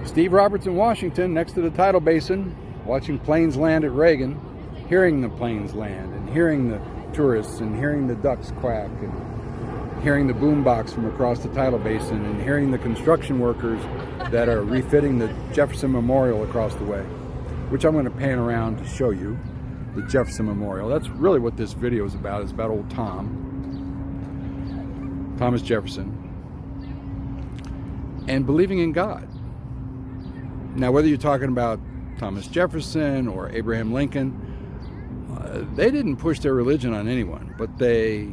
Steve Roberts in Washington, next to the tidal basin, watching planes land at Reagan, hearing the planes land, and hearing the tourists, and hearing the ducks quack, and hearing the boombox from across the tidal basin, and hearing the construction workers that are refitting the Jefferson Memorial across the way, which I'm going to pan around to show you, the Jefferson Memorial. That's really what this video is about. It's about old Thomas Jefferson, and believing in God. Now, whether you're talking about Thomas Jefferson or Abraham Lincoln, they didn't push their religion on anyone, but they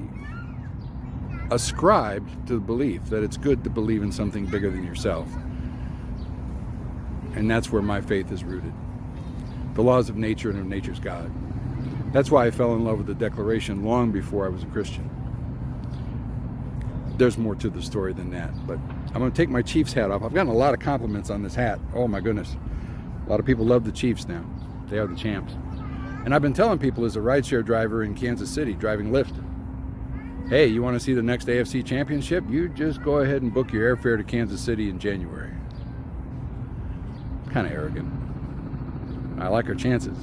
ascribed to the belief that it's good to believe in something bigger than yourself. And that's where my faith is rooted. The laws of nature and of nature's God. That's why I fell in love with the Declaration long before I was a Christian. There's more to the story than that, but I'm going to take my Chiefs hat off. I've gotten a lot of compliments on this hat. Oh my goodness. A lot of people love the Chiefs now. They are the champs. And I've been telling people as a rideshare driver in Kansas City, driving Lyft, hey, you want to see the next AFC championship? You just go ahead and book your airfare to Kansas City in January. Kind of arrogant. I like our chances.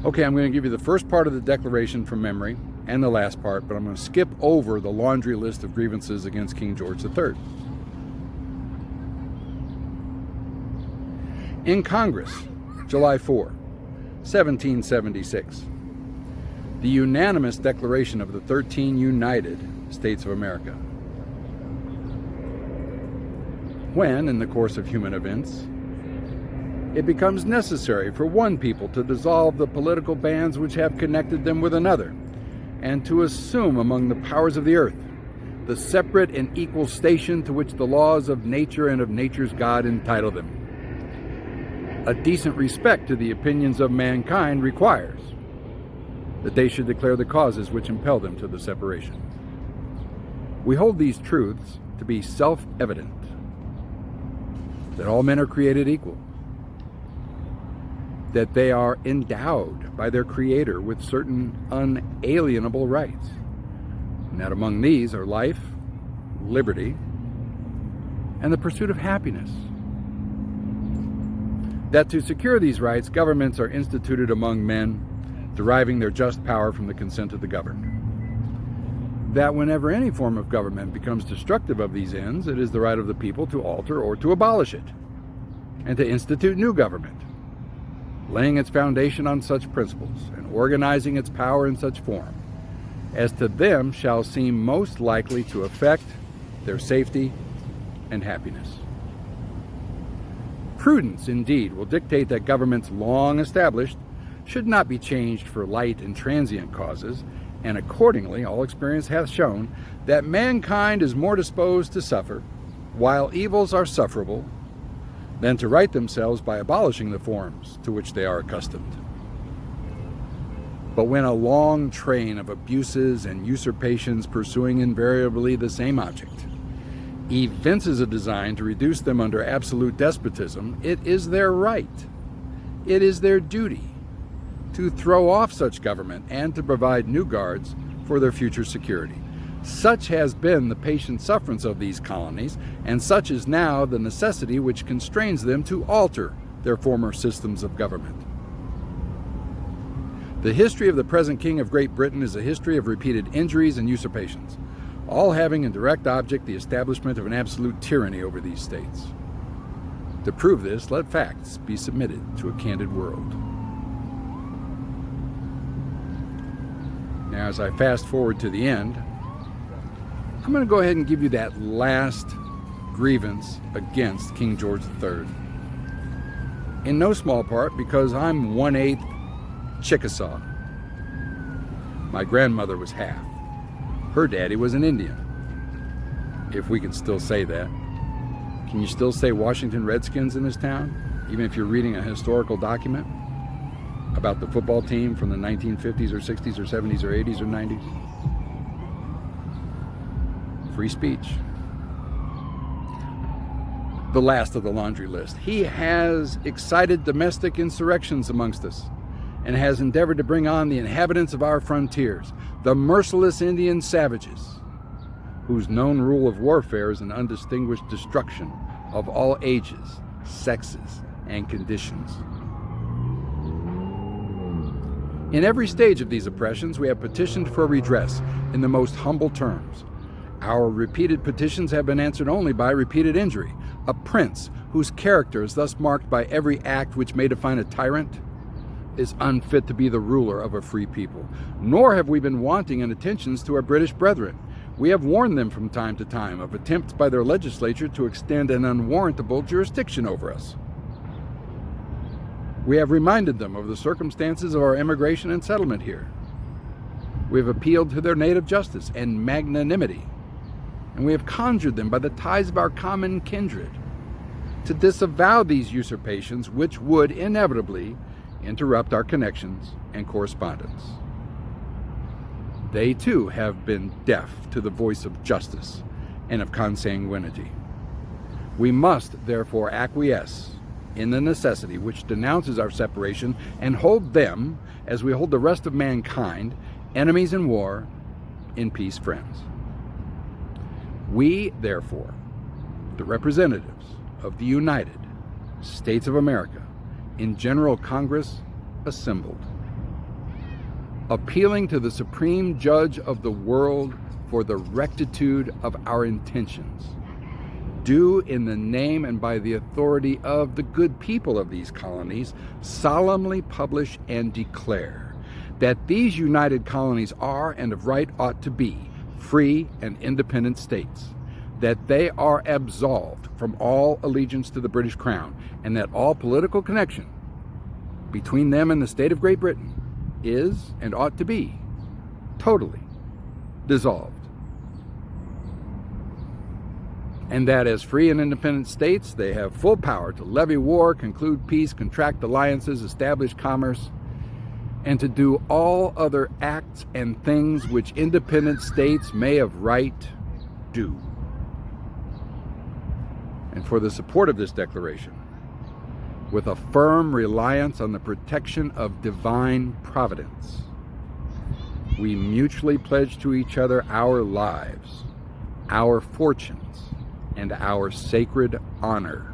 Okay, I'm going to give you the first part of the Declaration from memory, and the last part, but I'm going to skip over the laundry list of grievances against King George III. In Congress, July 4, 1776, the unanimous declaration of the 13 United States of America. When, in the course of human events, it becomes necessary for one people to dissolve the political bands which have connected them with another, and to assume among the powers of the earth the separate and equal station to which the laws of nature and of nature's God entitle them. A decent respect to the opinions of mankind requires that they should declare the causes which impel them to the separation. We hold these truths to be self-evident, that all men are created equal, that they are endowed by their Creator with certain unalienable rights, and that among these are life, liberty, and the pursuit of happiness. That to secure these rights, governments are instituted among men, deriving their just power from the consent of the governed. That whenever any form of government becomes destructive of these ends, it is the right of the people to alter or to abolish it, and to institute new government, laying its foundation on such principles, and organizing its power in such form, as to them shall seem most likely to affect their safety and happiness. Prudence, indeed, will dictate that governments long established should not be changed for light and transient causes, and accordingly, all experience hath shown that mankind is more disposed to suffer, while evils are sufferable, than to right themselves by abolishing the forms to which they are accustomed. But when a long train of abuses and usurpations pursuing invariably the same object evinces a design to reduce them under absolute despotism, it is their right, it is their duty, to throw off such government and to provide new guards for their future security. Such has been the patient sufferance of these colonies, and such is now the necessity which constrains them to alter their former systems of government. The history of the present King of Great Britain is a history of repeated injuries and usurpations, all having in direct object the establishment of an absolute tyranny over these states. To prove this, let facts be submitted to a candid world. Now, as I fast forward to the end, I'm going to go ahead and give you that last grievance against King George III. In no small part because I'm 1/8 Chickasaw. My grandmother was half. Her daddy was an Indian, if we can still say that. Can you still say Washington Redskins in this town, even if you're reading a historical document about the football team from the 1950s or 60s or 70s or 80s or 90s? Free speech. The last of the laundry list. He has excited domestic insurrections amongst us, and has endeavored to bring on the inhabitants of our frontiers, the merciless Indian savages, whose known rule of warfare is an undistinguished destruction of all ages, sexes, and conditions. In every stage of these oppressions, we have petitioned for redress in the most humble terms. Our repeated petitions have been answered only by repeated injury. A prince whose character is thus marked by every act which may define a tyrant is unfit to be the ruler of a free people. Nor have we been wanting in attentions to our British brethren. We have warned them from time to time of attempts by their legislature to extend an unwarrantable jurisdiction over us. We have reminded them of the circumstances of our immigration and settlement here. We have appealed to their native justice and magnanimity, and we have conjured them by the ties of our common kindred to disavow these usurpations which would inevitably interrupt our connections and correspondence. They too have been deaf to the voice of justice and of consanguinity. We must therefore acquiesce in the necessity which denounces our separation and hold them, as we hold the rest of mankind, enemies in war, in peace friends. We, therefore, the representatives of the United States of America, in General Congress assembled, appealing to the Supreme Judge of the world for the rectitude of our intentions, do in the name and by the authority of the good people of these colonies solemnly publish and declare that these united colonies are and of right ought to be free and independent states, that they are absolved from all allegiance to the British Crown, and that all political connection between them and the state of Great Britain is and ought to be totally dissolved. And that as free and independent states, they have full power to levy war, conclude peace, contract alliances, establish commerce, and to do all other acts and things which independent states may of right do. And for the support of this declaration, with a firm reliance on the protection of divine providence, we mutually pledge to each other our lives, our fortunes, and our sacred honor